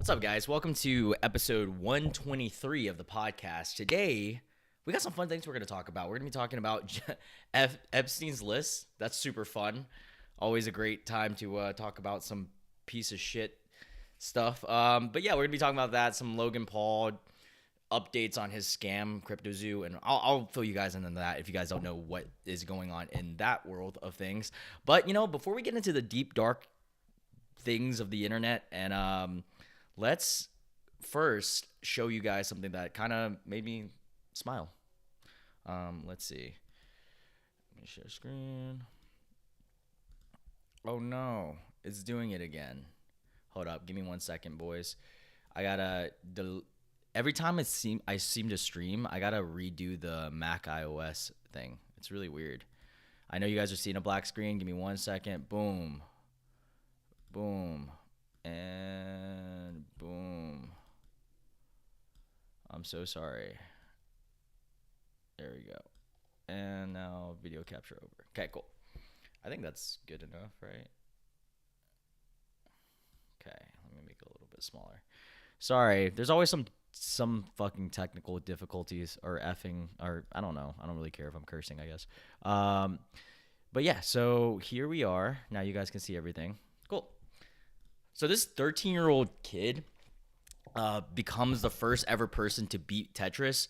What's up, guys? Welcome to episode 123 of the podcast. Today, we got some fun things we're going to talk about. We're going to be talking about Epstein's list. That's super fun. Always a great time to talk about some piece of shit stuff. But yeah, we're going to be talking about that, some Logan Paul updates on his scam, CryptoZoo, and I'll fill you guys in on that if you guys don't know what is going on in that world of things. But, before we get into the deep, dark things of the internet, and let's first show you guys something that kind of made me smile. Let's see. Let me share screen. Oh no, it's doing it again. Hold up, give me 1 second, boys. I gotta every time I seem to stream, I gotta redo the Mac iOS thing. It's really weird. I know you guys are seeing a black screen. Give me 1 second. Boom. Boom. And boom. I'm so sorry. There we go. And now video capture over. Okay, cool. I think that's good enough, right? Okay, let me make it a little bit smaller. Sorry, there's always some fucking technical difficulties or effing, or I don't know. I don't really care if I'm cursing, I guess. But yeah, so here we are. Now you guys can see everything. Cool. So this 13-year-old kid becomes the first ever person to beat Tetris.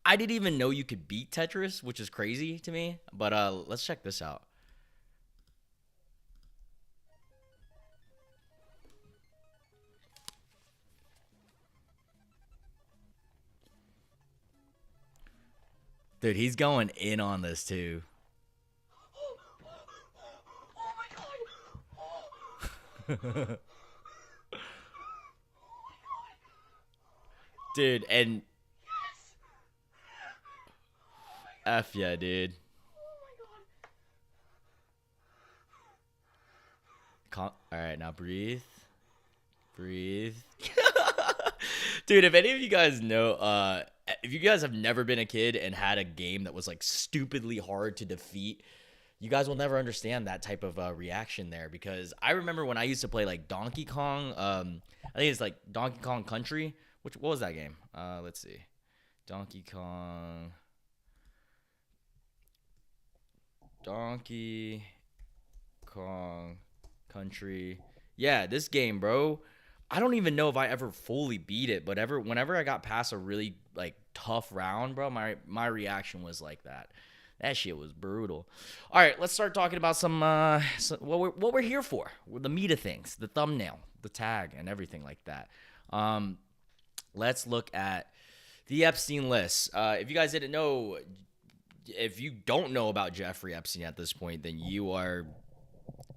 I didn't even know you could beat Tetris, which is crazy to me. But let's check this out. Dude, he's going in on this too. Oh my god! Dude, and Yes! F yeah, dude. All right, now breathe. Breathe. Dude, if any of you guys know, if you guys have never been a kid and had a game that was like stupidly hard to defeat, you guys will never understand that type of reaction there, because I remember when I used to play like Donkey Kong, I think it's like Donkey Kong Country. What was that game? Let's see. Donkey Kong Country. Yeah, this game, bro. I don't even know if I ever fully beat it, but whenever I got past a really like tough round, bro, my reaction was like that. That shit was brutal. All right, let's start talking about some what we're here for. The meat of things, the thumbnail, the tag, and everything like that. Let's look at the Epstein list. If you guys didn't know, if you don't know about Jeffrey Epstein at this point, then you are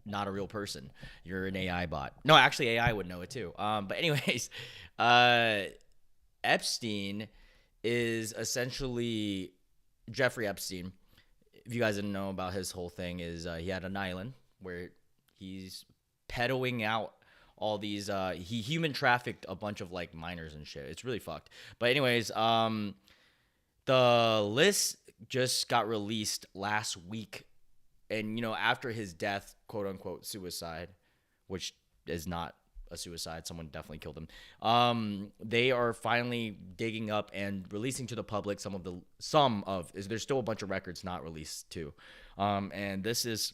not a real person. You're an AI bot. No, actually, AI would know it too. But anyways, Epstein is essentially Jeffrey Epstein. If you guys didn't know about his whole thing, is he had an island where he's peddling out all these he human trafficked a bunch of like minors and shit. It's really fucked. But anyways, the list just got released last week, and after his death, quote unquote suicide, which is not a suicide, someone definitely killed him. They are finally digging up and releasing to the public there's still a bunch of records not released too. And this is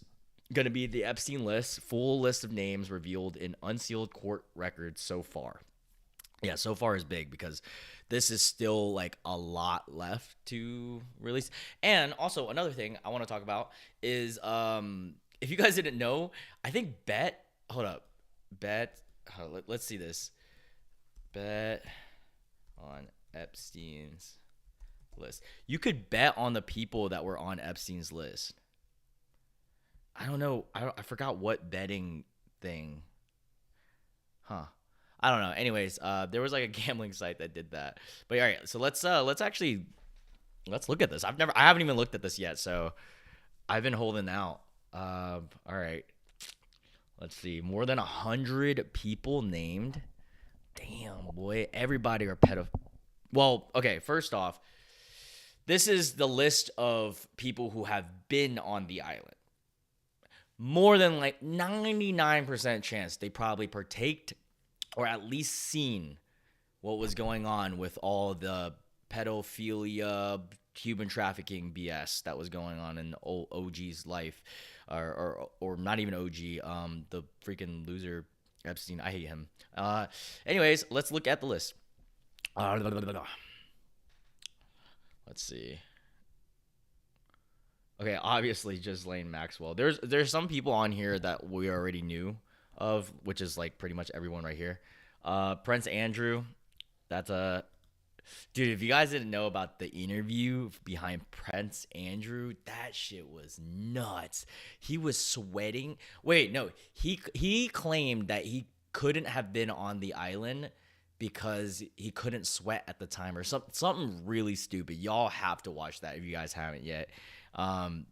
going to be the Epstein list, full list of names revealed in unsealed court records so far. Yeah, so far is big because this is still like a lot left to release. And also another thing I want to talk about is if you guys didn't know, I think let's see this. Bet on Epstein's list. You could bet on the people that were on Epstein's list. I don't know. I forgot what betting thing. Huh. I don't know. Anyways, there was like a gambling site that did that. But all right, so let's look at this. I haven't even looked at this yet, so I've been holding out. All right. Let's see. More than 100 people named. Damn, boy. Everybody are pedophiles. Well, okay, first off, this is the list of people who have been on the island. More than like 99% chance they probably partaked or at least seen what was going on with all the pedophilia, human trafficking BS that was going on in OG's life, or not even OG, the freaking loser Epstein. I hate him. Anyways, let's look at the list. Let's see. Okay, obviously Ghislaine Maxwell. There's some people on here that we already knew of, which is like pretty much everyone right here. Prince Andrew, that's a dude. If you guys didn't know about the interview behind Prince Andrew, that shit was nuts. He was sweating. Wait, no, he claimed that he couldn't have been on the island because he couldn't sweat at the time or something really stupid. Y'all have to watch that if you guys haven't yet. All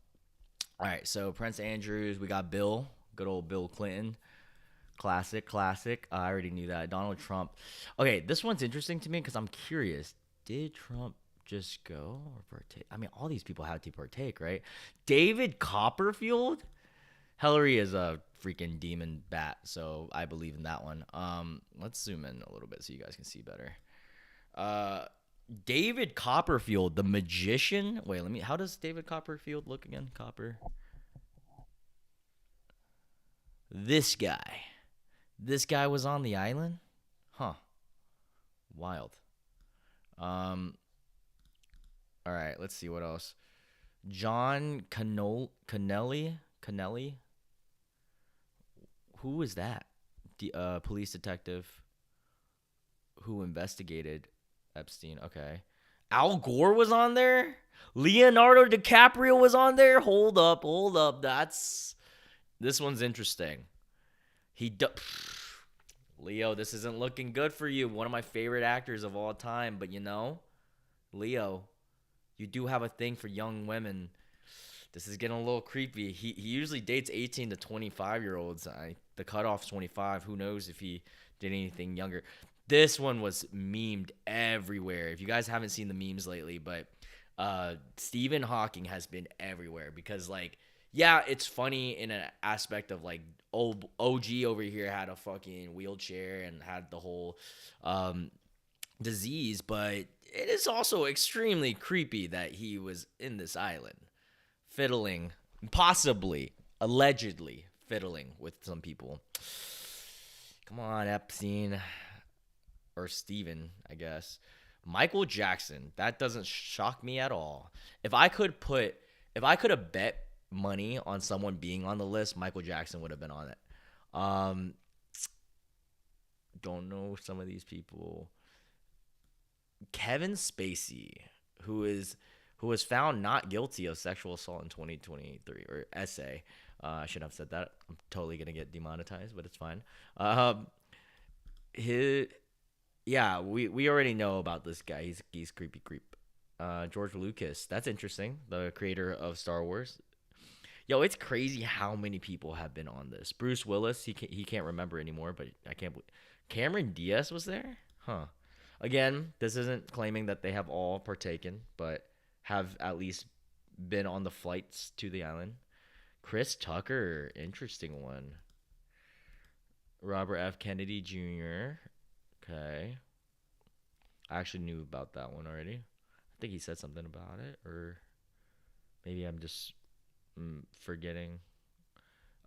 right, so Prince Andrews, we got Bill, good old Bill Clinton. Classic. I already knew that. Donald Trump. Okay, this one's interesting to me because I'm curious. Did Trump just go or partake? I mean, all these people had to partake, right? David Copperfield? Hillary is a freaking demon bat, so I believe in that one. Let's zoom in a little bit so you guys can see better. David Copperfield, the magician. Wait, how does David Copperfield look again? This guy. This guy was on the island? Huh. Wild. All right, let's see what else. John Cannelli? Who is that? The police detective who investigated Epstein. Okay. Al Gore was on there? Leonardo DiCaprio was on there? Hold up. This one's interesting. Leo, this isn't looking good for you. One of my favorite actors of all time, but Leo, you do have a thing for young women. This is getting a little creepy. He usually dates 18 to 25-year-olds. The cutoff's 25. Who knows if he did anything younger. This one was memed everywhere. If you guys haven't seen the memes lately, but Stephen Hawking has been everywhere because, like, yeah, it's funny in an aspect of, like, old OG over here had a fucking wheelchair and had the whole disease, but it is also extremely creepy that he was in this island fiddling, possibly, allegedly fiddling with some people. Come on, Epstein. Or Steven, I guess. Michael Jackson. That doesn't shock me at all. If I could have bet money on someone being on the list, Michael Jackson would have been on it. Don't know some of these people. Kevin Spacey, who was found not guilty of sexual assault in 2023, or essay. I shouldn't have said that. I'm totally gonna get demonetized, but it's fine. Yeah, we already know about this guy. He's creepy creep. George Lucas. That's interesting. The creator of Star Wars. Yo, it's crazy how many people have been on this. Bruce Willis, he can't remember anymore, but I can't believe Cameron Diaz was there? Huh. Again, this isn't claiming that they have all partaken, but have at least been on the flights to the island. Chris Tucker, interesting one. Robert F. Kennedy Jr. Okay. I actually knew about that one already. I think he said something about it, or maybe I'm just forgetting.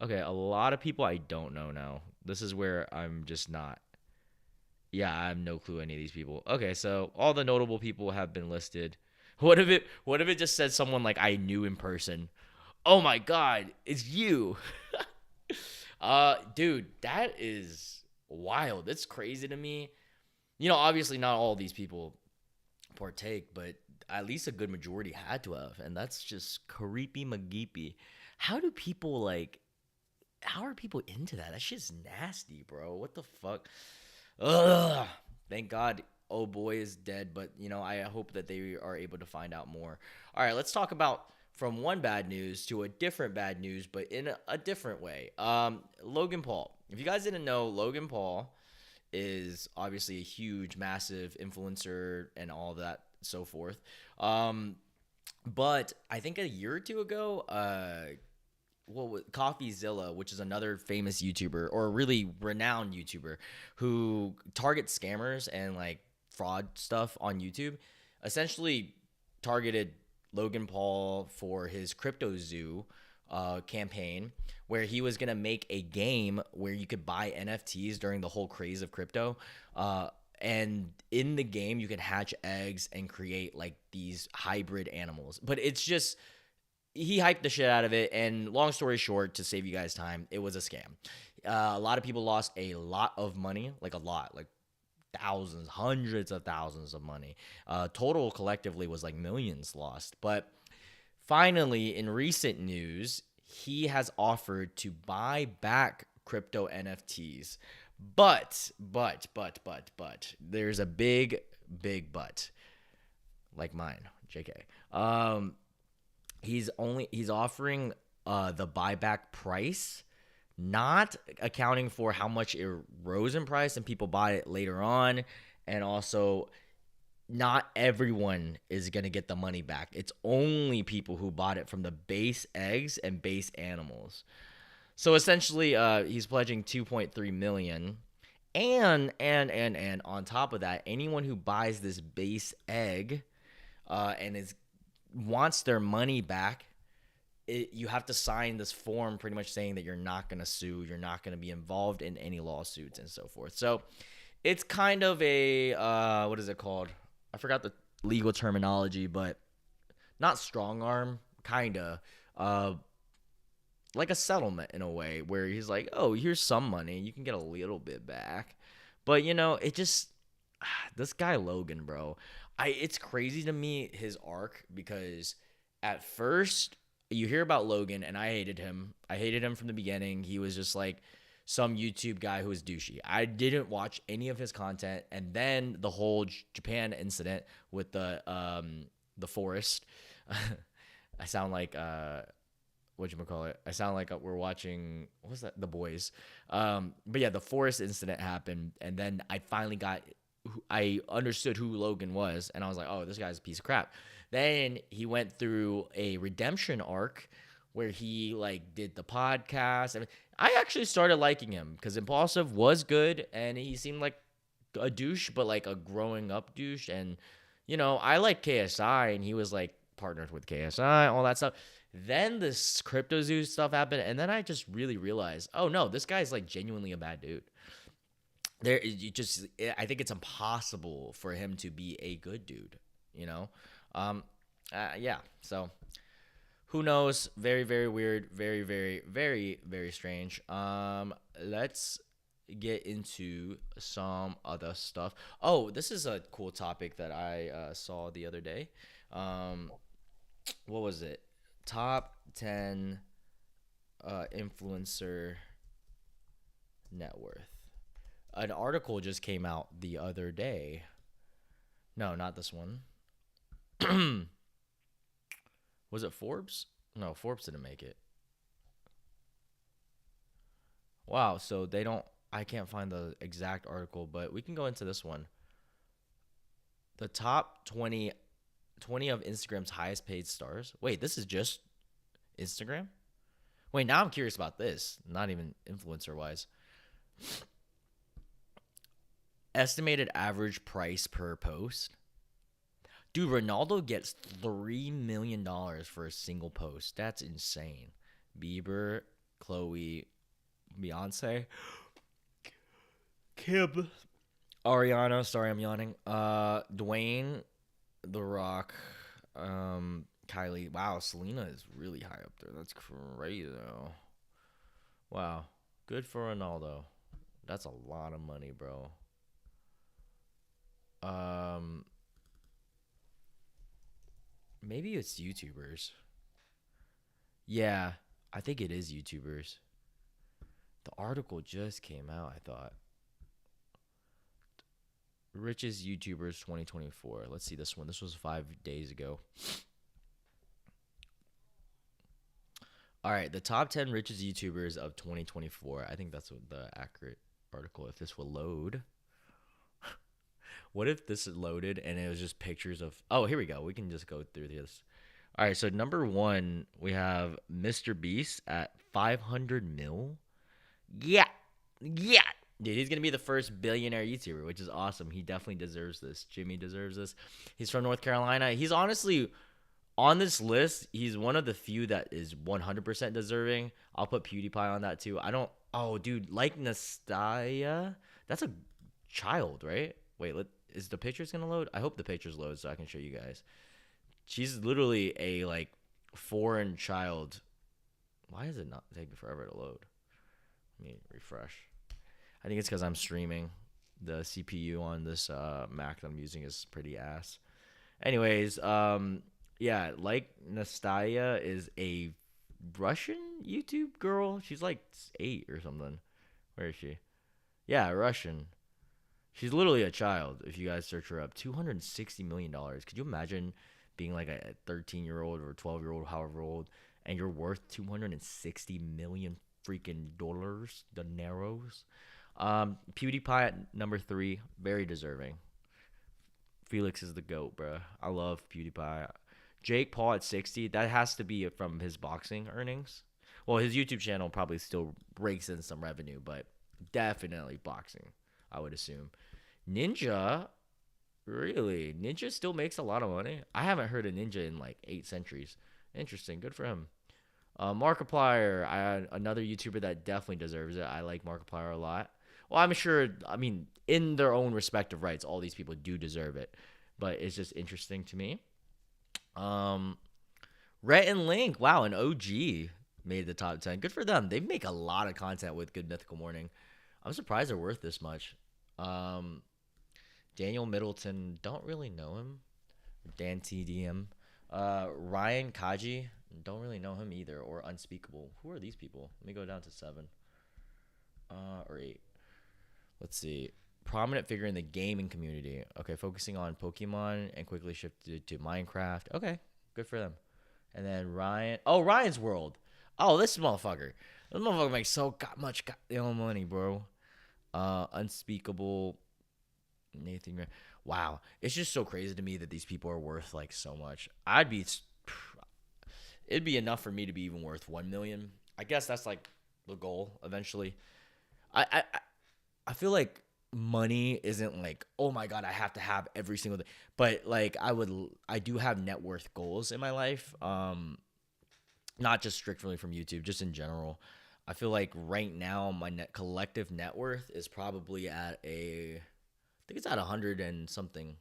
Okay, a lot of people I don't know now. This is where I'm just not. Yeah, I have no clue any of these people. Okay, so all the notable people have been listed. What if it just said someone like I knew in person? Oh my god, it's you. Dude, that is wild. It's crazy to me. Obviously not all these people partake, but at least a good majority had to have, and that's just creepy McGeepy. How are people into that? That shit's nasty, bro. What the fuck? Ugh. Thank God oh boy is dead, but I hope that they are able to find out more. All right, let's talk about from one bad news to a different bad news, but in a different way. Logan Paul. If you guys didn't know, Logan Paul is obviously a huge, massive influencer and all that, so forth. But I think a year or two ago, CoffeeZilla, which is another famous YouTuber or really renowned YouTuber who targets scammers and like fraud stuff on YouTube, essentially targeted Logan Paul for his Crypto Zoo campaign, where he was gonna make a game where you could buy NFTs during the whole craze of crypto. And in the game, you can hatch eggs and create like these hybrid animals. But it's just he hyped the shit out of it. And long story short, to save you guys time, it was a scam. A lot of people lost a lot of money, like a lot, like thousands, hundreds of thousands of money. Total collectively was like millions lost. But finally, in recent news, he has offered to buy back crypto NFTs. But, there's a big, big but. Like mine, JK. He's offering the buyback price, not accounting for how much it rose in price and people buy it later on, and also not everyone is going to get the money back. It's only people who bought it from the base eggs and base animals. So essentially, he's pledging 2.3 million, and on top of that, anyone who buys this base egg and wants their money back, you have to sign this form pretty much saying that you're not going to sue, you're not going to be involved in any lawsuits and so forth. So it's kind of a what is it called? I forgot the legal terminology, but not strong arm, kind of like a settlement in a way where he's like, oh, here's some money, you can get a little bit back. But it just this guy Logan, bro, it's crazy to me his arc, because at first you hear about Logan and I hated him from the beginning. He was just like some YouTube guy who was douchey. I didn't watch any of his content, and then the whole Japan incident with the forest. I sound like whatchamacallit? I sound like we're watching, what was that? The Boys. But yeah, the forest incident happened, and then I understood who Logan was, and I was like, oh, this guy's a piece of crap. Then he went through a redemption arc where he like did the podcast. I mean, I actually started liking him because Impulsive was good, and he seemed like a douche, but like a growing up douche. And I like KSI, and he was like partnered with KSI, all that stuff. Then this Crypto Zoo stuff happened, and then I just really realized, oh no, this guy's like genuinely a bad dude. I think it's impossible for him to be a good dude, yeah. So who knows? Very, very weird. Very, very, very, very strange. Let's get into some other stuff. Oh, this is a cool topic that I saw the other day. What was it? Top 10 influencer net worth. An article just came out the other day. No, not this one. Was it Forbes? No, Forbes didn't make it. Wow, so I can't find the exact article, but we can go into this one. The top 20 of Instagram's highest paid stars. Wait, this is just Instagram? Wait, now I'm curious about this. Not even influencer wise. Estimated average price per post. Dude, Ronaldo gets $3 million for a single post. That's insane. Bieber, Chloe, Beyonce, Kim, Ariana. Sorry, I'm yawning. Dwayne, The Rock, Kylie. Wow, Selena is really high up there. That's crazy, though. Wow. Good for Ronaldo. That's a lot of money, bro. Maybe it's YouTubers. Yeah, I think it is YouTubers. The article just came out, I thought. Richest YouTubers 2024. Let's see this one. This was 5 days ago. All right, the top 10 richest YouTubers of 2024. I think that's what the accurate article, if this will load. What if this is loaded and it was just pictures of... Oh, here we go. We can just go through this. All right, so number one, we have Mr. Beast at 500 mil. Yeah, yeah, dude, he's gonna be the first billionaire YouTuber, which is awesome. He definitely deserves this. Jimmy deserves this. He's from North Carolina. He's honestly on this list. He's one of the few that is 100% deserving. I'll put PewDiePie on that too. I don't. Oh, dude, like Nastya, that's a child, right? Wait, is the pictures gonna load? I hope the pictures load so I can show you guys. She's literally a like foreign child. Why is it not taking forever to load? Let me refresh. I think it's because I'm streaming. The CPU on this Mac that I'm using is pretty ass. Anyways, yeah, like Nastya is a Russian YouTube girl. She's like 8 or something. Where is she? Yeah, Russian. She's literally a child. If you guys search her up, $260 million. Could you imagine being like a 13-year-old or 12-year-old, however old, and you're worth 260 million freaking dollars, dineros? PewDiePie at number 3, very deserving. Felix is the GOAT, bro. I love PewDiePie. Jake Paul at 60, that has to be from his boxing earnings. Well, his YouTube channel probably still rakes in some revenue, but definitely boxing, I would assume. Ninja, really? Ninja still makes a lot of money? I haven't heard of Ninja in like 8 centuries. Interesting. Good for him. Markiplier, another YouTuber that definitely deserves it. I like Markiplier a lot. Well, I'm sure, I mean, in their own respective rights, all these people do deserve it. But it's just interesting to me. Rhett and Link, wow, an OG made the top 10. Good for them. They make a lot of content with Good Mythical Morning. I'm surprised they're worth this much. Daniel Middleton, don't really know him. Dan TDM. Ryan Kaji, don't really know him either. Or Unspeakable. Who are these people? Let me go down to 7. Or 8. Let's see. Prominent figure in the gaming community. Okay, focusing on Pokemon and quickly shifted to Minecraft. Okay, good for them. And then Ryan. Oh, Ryan's World. Oh, this motherfucker. This motherfucker makes so much goddamn money, bro. Unspeakable. Nathan. Wow, it's just so crazy to me that these people are worth like so much. It'd be enough for me to be even worth 1 million. I guess that's like the goal eventually. I feel like money isn't like, oh my god, I have to have every single day. But like I do have net worth goals in my life. Not just strictly from YouTube, just in general. I feel like right now my collective net worth is probably at I think it's at 100 and something.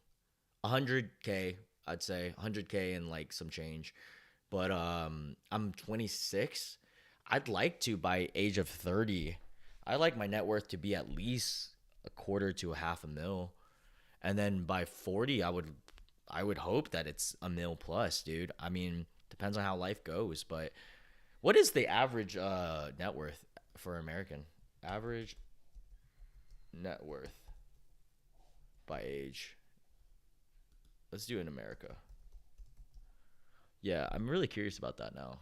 100K, I'd say. 100K and like some change. But I'm 26. I'd like to by age of 30. I like my net worth to be at least a quarter to a half a mil. And then by 40, I would hope that it's a mil plus, dude. I mean, depends on how life goes, but what is the average net worth for American? Average net worth by age. Let's do it in America. Yeah, I'm really curious about that now.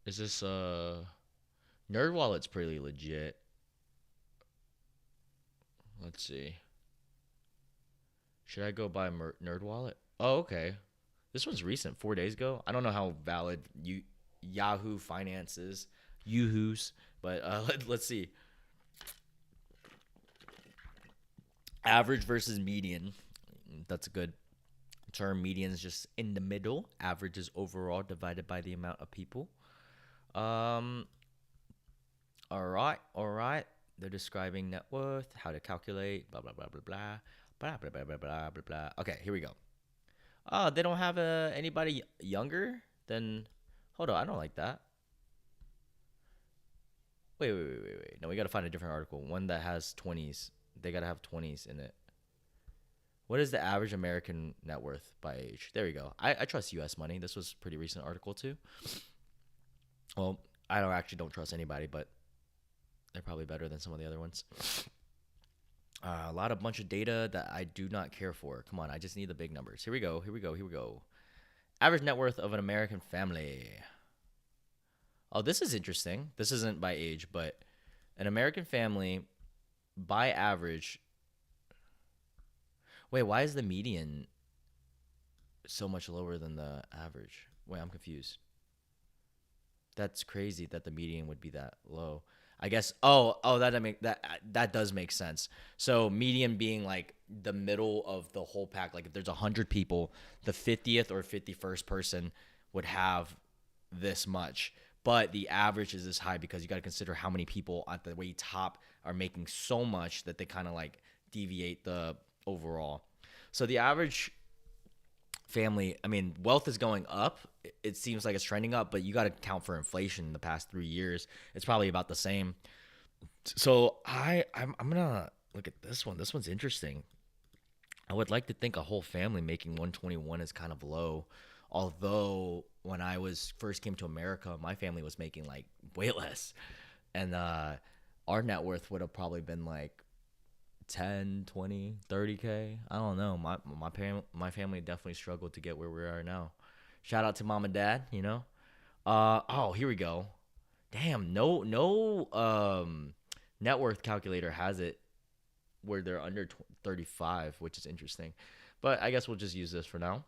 Is this NerdWallet's pretty legit. Let's see. Should I go buy NerdWallet? Oh, okay. This one's recent, 4 days ago. I don't know how valid Yahoo Finance is, Yoo-Hoo's, but let's see. Average versus median. That's a good term. Median is just in the middle. Average is overall divided by the amount of people. All right. They're describing net worth, how to calculate, blah blah blah blah blah, blah blah blah blah blah blah blah. Okay, here we go. Oh, they don't have anybody younger than. Hold on, I don't like that. Wait. No, we gotta find a different article. One that has 20s. They gotta have 20s in it. What is the average American net worth by age? There we go. I trust U.S. money. This was a pretty recent article too. Well, I don't trust anybody, but they're probably better than some of the other ones. A bunch of data that I do not care for. Come on, I just need the big numbers. Here we go. Average net worth of an American family. Oh, this is interesting. This isn't by age, but an American family by average. Wait, why is the median? so much lower than the average. Wait, I'm confused. That's crazy that the median would be that low. I guess. Oh, that does make sense. So median being like the middle of the whole pack. Like if there's 100 people, the 50th or 51st person would have this much, but the average is this high because you got to consider how many people at the way top are making so much that they kind of like deviate the overall. So the average family, I mean, wealth is going up. It seems like it's trending up, but you got to count for inflation in the past 3 years. It's probably about the same. So I'm gonna look at this one. This one's interesting. I would like to think a whole family making 121 is kind of low. Although when I was first came to America, my family was making like way less, and our net worth would have probably been like 10, 20, 30K. I don't know. My family definitely struggled to get where we are now. Shout out to mom and dad, you know. Oh, here we go. Damn, no net worth calculator has it where they're under 35, which is interesting. But I guess we'll just use this for now.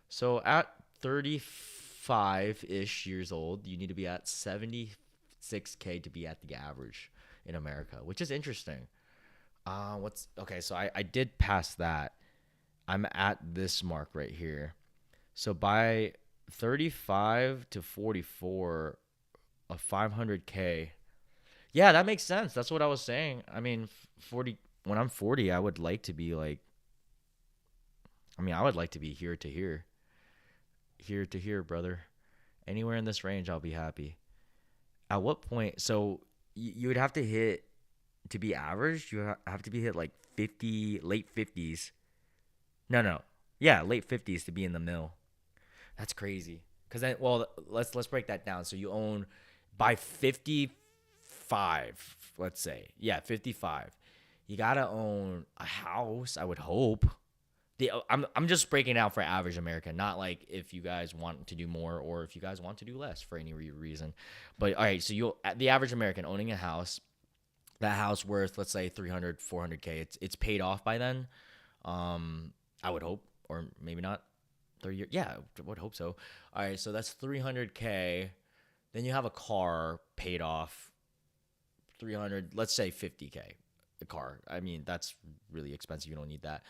So at 35-ish years old, you need to be at 76K to be at the average in America, which is interesting. What's okay? So I did pass that. I'm at this mark right here. So by 35 to 44, a 500K. Yeah, that makes sense. That's what I was saying. I mean, 40. When I'm 40, I would like to be like. I mean, I would like to be here to here, brother. Anywhere in this range, I'll be happy. At what point? So you would have to hit to be average. You have to be hit like 50, late 50s. No, no, yeah, late 50s to be in the mill. That's crazy. Cause then, well, let's break that down. So you own by 55, let's say, yeah, 55. You gotta own a house. I would hope. I'm just breaking down for average American, not like if you guys want to do more or if you guys want to do less for any reason. But all right, so you the average American owning a house, that house worth let's say 300, 400K. It's paid off by then. I would hope, or maybe not. 30 years, yeah, I would hope so. All right, so that's 300K. Then you have a car paid off, 300. Let's say 50K. A car. I mean, that's really expensive. You don't need that.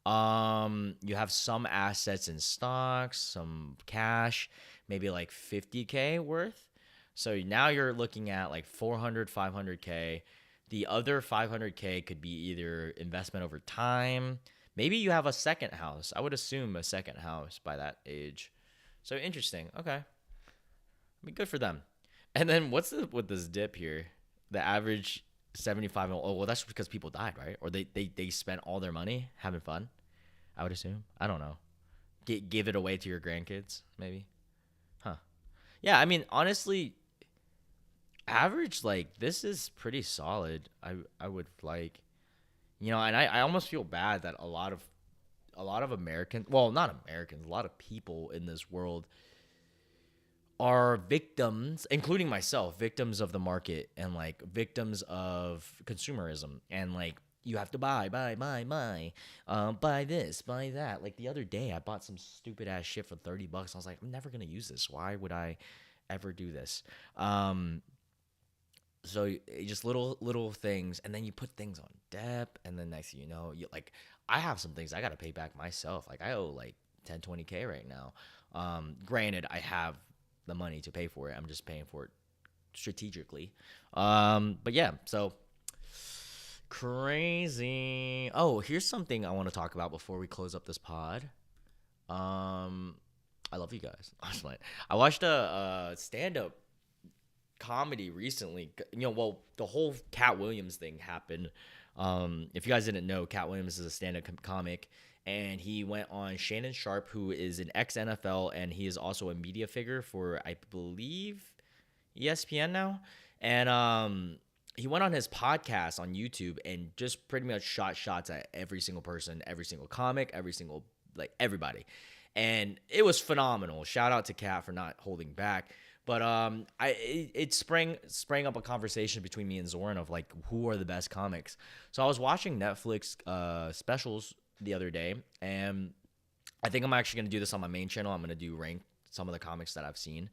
You have some assets in stocks, some cash, maybe like 50K worth. So now you're looking at like 400, 500K. The other 500K could be either investment over time. Maybe you have a second house. I would assume a second house by that age. So interesting. Okay. I mean, good for them. And then with this dip here? The average 75. Oh, well, that's because people died, right? Or they spent all their money having fun. I would assume. I don't know. Give it away to your grandkids, maybe. Huh. Yeah, I mean, honestly, average like this is pretty solid. I would like, and I almost feel bad that a lot of Americans, well, not Americans, a lot of people in this world are victims, including myself, victims of the market and like victims of consumerism and like you have to buy this, buy that. Like the other day, I bought some stupid ass shit for $30. I was like, I'm never gonna use this. Why would I ever do this? So just little things, and then you put things on debt, and then next thing you know, you like I have some things I gotta pay back myself. Like I owe like 10, 20K right now. Granted, I have the money to pay for it. I'm just paying for it strategically. But yeah, so crazy. Oh, here's something I want to talk about before we close up this pod. I love you guys. I watched a stand-up comedy recently. Well, the whole Cat Williams thing happened. If you guys didn't know, Cat Williams is a stand-up comic, and he went on Shannon Sharp, who is an ex-NFL, and he is also a media figure for, I believe, ESPN now. And he went on his podcast on YouTube and just pretty much shot shots at every single person, every single comic, like everybody. And it was phenomenal. Shout out to Cat for not holding back. But it sprang up a conversation between me and Zoran of like who are the best comics. So I was watching Netflix specials the other day, and I think I'm actually gonna do this on my main channel. I'm gonna do rank some of the comics that I've seen.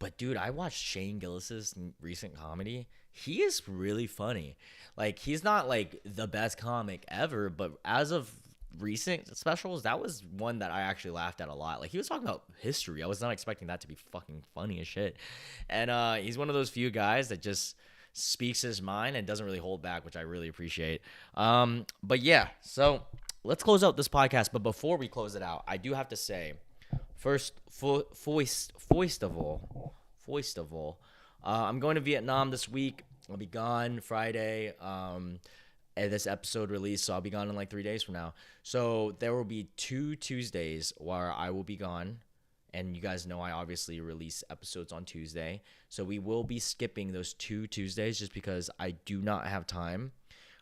But dude, I watched Shane Gillis's recent comedy. He is really funny. Like he's not like the best comic ever, but as of recent specials, that was one that I actually laughed at a lot. Like he was talking about history. I was not expecting that to be fucking funny as shit. And he's one of those few guys that just speaks his mind and doesn't really hold back, which I really appreciate. But yeah, so let's close out this podcast. But before we close it out, I do have to say, first, foist of all, I'm going to Vietnam this week. I'll be gone Friday. And this episode release, so I'll be gone in like 3 days from now. So there will be 2 Tuesdays where I will be gone. And you guys know I obviously release episodes on Tuesday. So we will be skipping those 2 Tuesdays just because I do not have time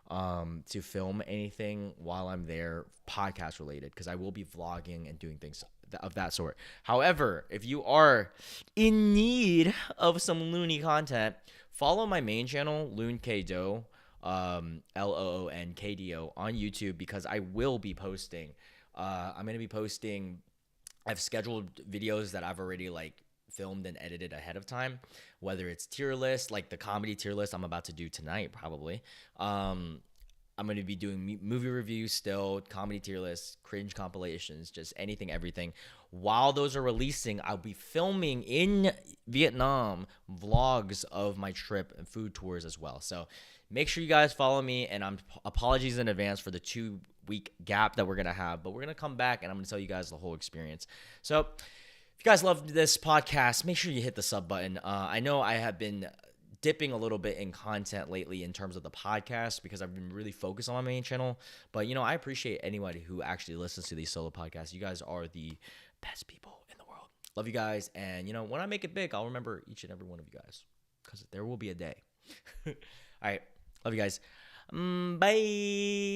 to film anything while I'm there podcast related, because I will be vlogging and doing things of that sort. However, if you are in need of some loony content, follow my main channel, Loon K Do, LOONKDO on YouTube, because I will be posting. I'm gonna be posting. I've scheduled videos that I've already like filmed and edited ahead of time, whether it's tier list, like the comedy tier list I'm about to do tonight probably. I'm going to be doing movie reviews still, comedy tier lists, cringe compilations, just anything, everything. While those are releasing, I'll be filming in Vietnam vlogs of my trip and food tours as well. So make sure you guys follow me, and apologies in advance for the 2-week gap that we're going to have, but we're going to come back and I'm going to tell you guys the whole experience. So if you guys loved this podcast, make sure you hit the sub button. I know I have been dipping a little bit in content lately in terms of the podcast because I've been really focused on my main channel. But, you know, I appreciate anybody who actually listens to these solo podcasts. You guys are the best people in the world. Love you guys. And, you know, when I make it big, I'll remember each and every one of you guys, because there will be a day. All right. Love you guys. Bye.